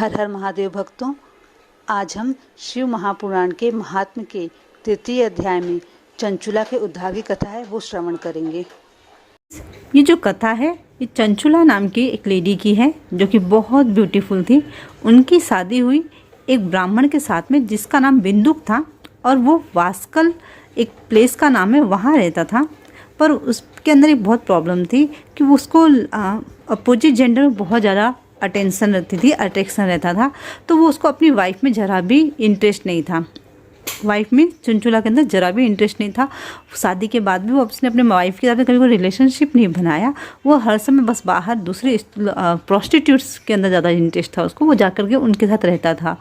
हर हर महादेव भक्तों, आज हम शिव महापुराण के महात्म के तृतीय अध्याय में चंचुला के उद्धार की कथा है वो श्रवण करेंगे। ये जो कथा है ये चंचुला नाम की एक लेडी की है जो कि बहुत ब्यूटीफुल थी। उनकी शादी हुई एक ब्राह्मण के साथ में जिसका नाम बिंदुक था और वो वास्कल एक प्लेस का नाम है, वहाँ रहता था। पर उसके अंदर एक बहुत प्रॉब्लम थी कि वो उसको अपोजिट जेंडर में बहुत ज़्यादा अटेंशन रहती थी, अट्रैक्शन रहता था। तो वो उसको अपनी वाइफ में ज़रा भी इंटरेस्ट नहीं था। वाइफ में चंचुला के अंदर ज़रा भी इंटरेस्ट नहीं था। शादी के बाद भी वो उसने अपने वाइफ के साथ कभी कोई रिलेशनशिप नहीं बनाया। वो हर समय बस बाहर दूसरे प्रोस्टिट्यूट्स के अंदर ज़्यादा इंटरेस्ट था उसको, वो जा कर के उनके साथ रहता था।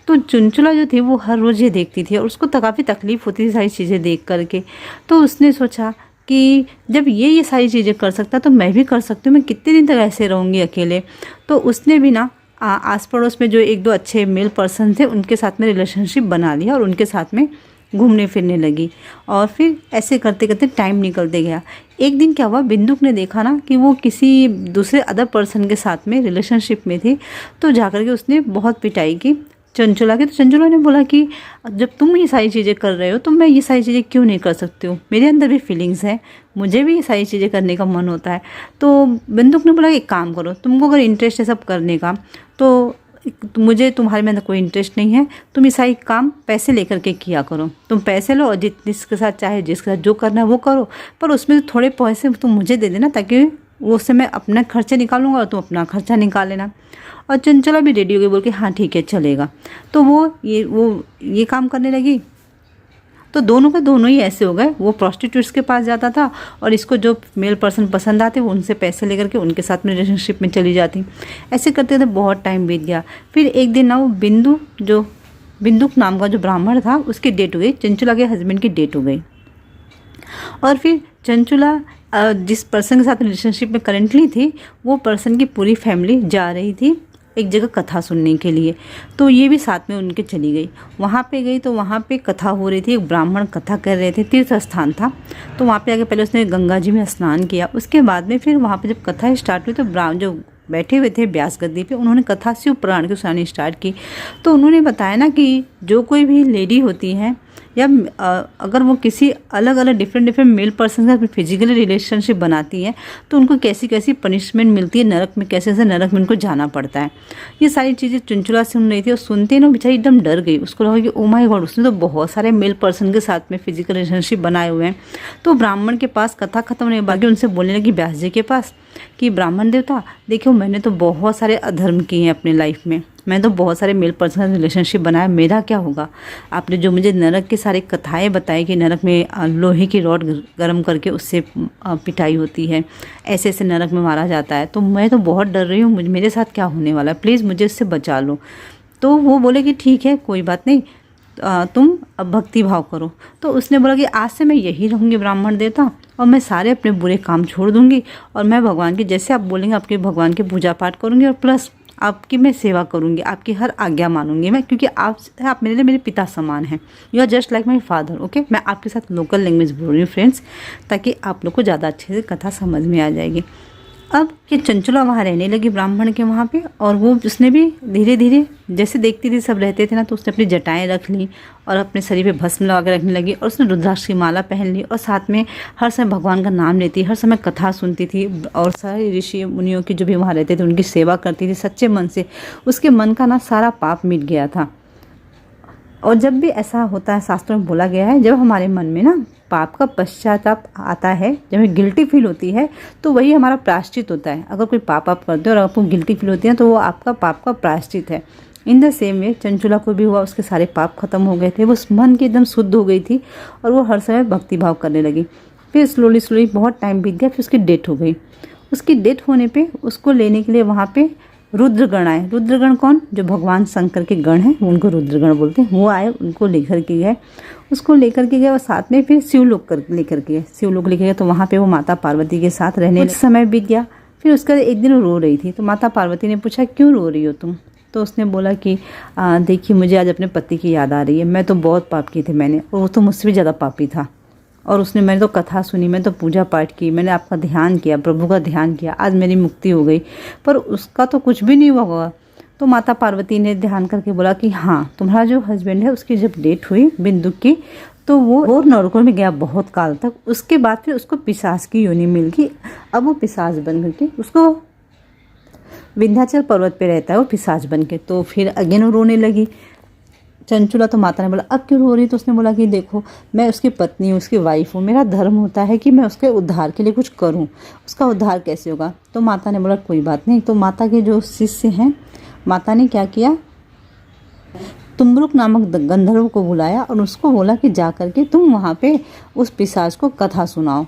तो चंचुला जो थी वो हर रोज़ ये देखती थी और उसको काफ़ी तकलीफ़ होती थी सारी चीज़ें देख करके। तो उसने सोचा कि जब ये सारी चीज़ें कर सकता तो मैं भी कर सकती हूँ, मैं कितने दिन तक ऐसे रहूँगी अकेले। तो उसने भी ना आस पड़ोस में जो एक दो अच्छे मेल पर्सन थे उनके साथ में रिलेशनशिप बना लिया और उनके साथ में घूमने फिरने लगी। और फिर ऐसे करते करते टाइम निकलते गया। एक दिन क्या हुआ, बिंदुक ने देखा ना कि वो किसी दूसरे अदर पर्सन के साथ में रिलेशनशिप में थी। तो जाकर के उसने बहुत पिटाई की चंचुला की। तो चंचुला ने बोला कि जब तुम ये सारी चीज़ें कर रहे हो तो मैं ये सारी चीज़ें क्यों नहीं कर सकती हूँ, मेरे अंदर भी फीलिंग्स हैं, मुझे भी ये सारी चीज़ें करने का मन होता है। तो बिंदुक ने बोला एक काम करो, तुमको अगर इंटरेस्ट है सब करने का तो मुझे तुम्हारे में अंदर कोई इंटरेस्ट नहीं है, तुम ये सारी काम पैसे लेकर के किया करो। तुम पैसे लो और जिसके साथ चाहे जिसके साथ जो करना है वो करो, पर उसमें थोड़े पैसे तुम मुझे दे देना ताकि वो उससे मैं अपना खर्चे निकालूंगा और तुम अपना खर्चा निकाल लेना। और चंचला भी रेडी हो गई, बोल के हाँ ठीक है चलेगा। तो वो ये काम करने लगी। तो दोनों के दोनों ही ऐसे हो गए। वो प्रोस्टिट्यूट्स के पास जाता था और इसको जो मेल पर्सन पसंद आते वो उनसे पैसे लेकर के उनके साथ में रिलेशनशिप में चली जाती। ऐसे करते करते बहुत टाइम बीत गया। फिर एक दिन ना वो बिंदुक नाम का जो ब्राह्मण था उसकी डेट हो गई, चंचुला के हस्बैंड की डेट हो गई। और फिर चंचुला जिस पर्सन के साथ रिलेशनशिप में करंटली थी वो पर्सन की पूरी फैमिली जा रही थी एक जगह कथा सुनने के लिए। तो ये भी साथ में उनके चली गई। वहाँ पे गई तो वहाँ पे कथा हो रही थी, एक ब्राह्मण कथा कर रहे थे, तीर्थ स्थान था। तो वहाँ पे आके पहले उसने गंगा जी में स्नान किया। उसके बाद में फिर वहाँ पे जब कथा स्टार्ट हुई तो जो बैठे हुए थे व्यास गद्दी पे उन्होंने कथा शिव पुराण की सुनानी स्टार्ट की। तो उन्होंने बताया ना कि जो कोई भी लेडी होती है या अगर वो किसी अलग अलग डिफरेंट मेल पर्सन के साथ फिजिकली रिलेशनशिप बनाती है तो उनको कैसी कैसी पनिशमेंट मिलती है नरक में, कैसे कैसे नरक में उनको जाना पड़ता है। ये सारी चीज़ें चंचुला सुन रही थी और सुनते ना बेचारी एकदम डर गई। उसको लगा कि ओ माय गॉड, उसने तो बहुत सारे मेल पर्सन के साथ में फिजिकल रिलेशनशिप बनाए हुए हैं। तो ब्राह्मण के पास कथा खत्म होने के बाद उनसे बोलने लगी व्यास जी के पास कि ब्राह्मण देवता देखो, मैंने तो बहुत सारे अधर्म किए हैं अपने लाइफ में, मैं तो बहुत सारे मेल पर्सन रिलेशनशिप बनाया, मेरा क्या होगा। आपने जो मुझे नरक की सारी कथाएं बताई कि नरक में लोहे की रॉड गर्म करके उससे पिटाई होती है, ऐसे ऐसे नरक में मारा जाता है, तो मैं तो बहुत डर रही हूँ, मेरे साथ क्या होने वाला है, प्लीज़ मुझे इससे बचा लो। तो वो बोले कि ठीक है कोई बात नहीं, तुम अब भक्ति भाव करो। तो उसने बोला कि आज से मैं यही रहूँगी ब्राह्मण देवता और मैं सारे अपने बुरे काम छोड़ दूँगी और मैं भगवान की जैसे आप बोलेंगे आपके भगवान की पूजा पाठ करूँगी और प्लस आपकी मैं सेवा करूँगी, आपकी हर आज्ञा मानूंगी मैं, क्योंकि आप मेरे लिए मेरे पिता समान हैं। You are just like my father. Okay, मैं आपके साथ लोकल लैंग्वेज बोल रही हूँ फ्रेंड्स, ताकि आप लोग को ज़्यादा अच्छे से कथा समझ में आ जाएगी। अब ये चंचुला वहाँ रहने लगी ब्राह्मण के वहाँ पे और वो उसने भी धीरे धीरे जैसे देखती थी सब रहते थे ना, तो उसने अपनी जटाएं रख ली और अपने शरीर पे भस्म लगा के रखने लगी और उसने रुद्राक्ष की माला पहन ली और साथ में हर समय भगवान का नाम लेती, हर समय कथा सुनती थी और सारे ऋषि मुनियों की जो भी वहाँ रहते थे उनकी सेवा करती थी सच्चे मन से। उसके मन का ना सारा पाप मिट गया था। और जब भी ऐसा होता है, शास्त्रों में बोला गया है, जब हमारे मन में ना पाप का पश्चाताप आता है, जब हमें गिल्टी फील होती है तो वही हमारा प्रायश्चित होता है। अगर कोई पाप आप करते हो और आपको गिल्टी फील होती है तो वो आपका पाप का प्रायश्चित है। In the same way Chanchula को भी हुआ, उसके सारे पाप खत्म हो गए थे, वो उस मन की एकदम शुद्ध हो गई थी और वो हर समय भक्ति भाव करने लगी। फिर स्लोली बहुत टाइम बीत गया, फिर उसकी डेथ हो गई। उसकी डेथ होने पर उसको लेने के लिए वहाँ पर रुद्रगण आए। रुद्रगण कौन? जो भगवान शंकर के गण हैं उनको रुद्रगण बोलते हैं। वो आए, उनको लेकर के गए, उसको लेकर के गए और साथ में फिर शिवलोक लेकर के गए। शिवलोक लेकर गए तो वहाँ पे वो माता पार्वती के साथ रहने समय बीत गया। फिर उसका एक दिन रो रही थी तो माता पार्वती ने पूछा क्यों रो रही हो तुम? तो उसने बोला कि देखिए मुझे आज अपने पति की याद आ रही है, मैं तो बहुत पाप किए थे मैंने और वो तो मुझसे भी ज़्यादा पापी था। और मैंने तो कथा सुनी, मैं तो पूजा पाठ की, मैंने आपका ध्यान किया, प्रभु का ध्यान किया, आज मेरी मुक्ति हो गई, पर उसका तो कुछ भी नहीं हुआ। तो माता पार्वती ने ध्यान करके बोला कि हाँ, तुम्हारा जो हस्बैंड है उसकी जब डेथ हुई बिंदुक की, तो वो नरकों में गया बहुत काल तक। उसके बाद फिर उसको पिशाच की योनि मिल गई। अब वो पिशाच बन करके उसको विंध्याचल पर्वत पे रहता है वो पिशाच बन के। तो फिर अगेन वो रोने लगी चंचुला। तो माता ने बोला अब क्यों रो रही? तो उसने बोला कि देखो, मैं उसकी पत्नी हूँ, उसकी वाइफ हूँ, मेरा धर्म होता है कि मैं उसके उद्धार के लिए कुछ करूँ। उसका उद्धार कैसे होगा? तो माता ने बोला कोई बात नहीं। तो माता के जो शिष्य हैं, माता ने क्या किया, तुम्बरुक नामक गंधर्व को बुलाया और उसको बोला कि जा करके तुम वहाँ पे उस पिशाच को कथा सुनाओ।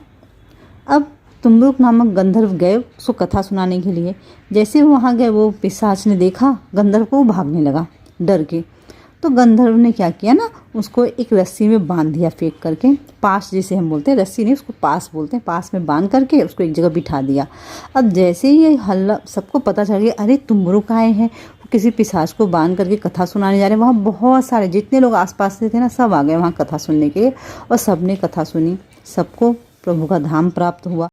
अब तुम्बरुक नामक गंधर्व गए उसको कथा सुनाने के लिए। जैसे वो वहाँ गए, वो पिशाच ने देखा गंधर्व को, वो भागने लगा डर के। तो गंधर्व ने क्या किया ना, उसको एक रस्सी में बांध दिया फेंक करके, पास जिसे हम बोलते हैं, रस्सी नहीं उसको पास बोलते हैं, पास में बांध करके उसको एक जगह बिठा दिया। अब जैसे ही ये हल्ला सबको पता चल गया, अरे तुम्बरुक आए हैं, किसी पिशाच को बांध करके कथा सुनाने जा रहे हैं। वहाँ बहुत सारे जितने लोग आसपास से थे ना, सब आ गए वहाँ कथा सुनने के लिए और सबने कथा सुनी। सबको प्रभु का धाम प्राप्त हुआ।